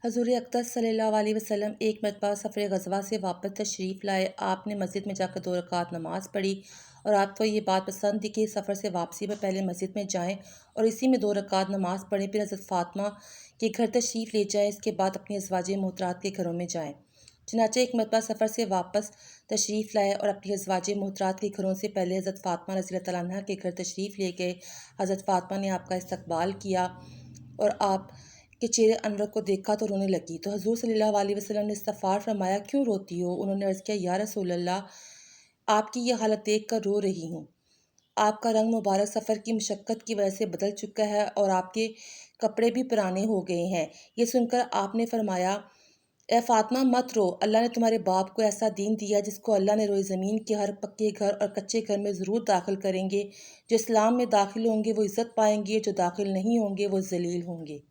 हज़ूर अक़दस सल्लल्लाहु अलैहि वसल्लम एक मरतबा सफ़र ग़ज़वा से वापस तशरीफ़ लाए। आपने मस्जिद में जाकर 2 रकात नमाज़ पढ़ी और आपको ये बात पसंद थी कि सफ़र से वापसी में पहले मस्जिद में जाएं और इसी में 2 रकात नमाज़ पढ़ें, फिर हज़रत फ़ातिमा के घर तशरीफ़ ले जाएं। इसके बाद अपनी अज़वाजे मोहतरात के घरों में जाएं। चनाचे एक मरतबा सफ़र से वापस तशरीफ़ लाए और अपनी अज़वाजे मोहतरात के घरों से पहले हज़रत फ़ातिमा रज़ियल्लाहु तआला अन्हा के घर तशरीफ़ ले गए। हज़रत फ़ातिमा ने आपका इस्तकबाल किया और आप के चेहरे अनवर को देखा तो रोने लगी। तो हज़ूर सल्लल्लाहु अलैहि वसल्लम ने इस्तग़फ़ार फरमाया, क्यों रोती हो? उन्होंने अर्ज़ किया, या रसूल अल्लाह, आपकी ये हालत देख कर रो रही हूँ। आपका रंग मुबारक सफ़र की मशक्क़त की वजह से बदल चुका है और आपके कपड़े भी पुराने हो गए हैं। ये सुनकर आपने फरमाया, ए फ़ातिमा मत रो, अल्लाह ने तुम्हारे बाप को ऐसा दीन दिया जिसको अल्लाह ने रोए ज़मीन के हर पक्के घर और कच्चे घर में ज़रूर दाखिल करेंगे। जो इस्लाम में दाखिल होंगे वो इज़्ज़त पाएंगे, जो दाखिल नहीं होंगे वो ज़लील होंगे।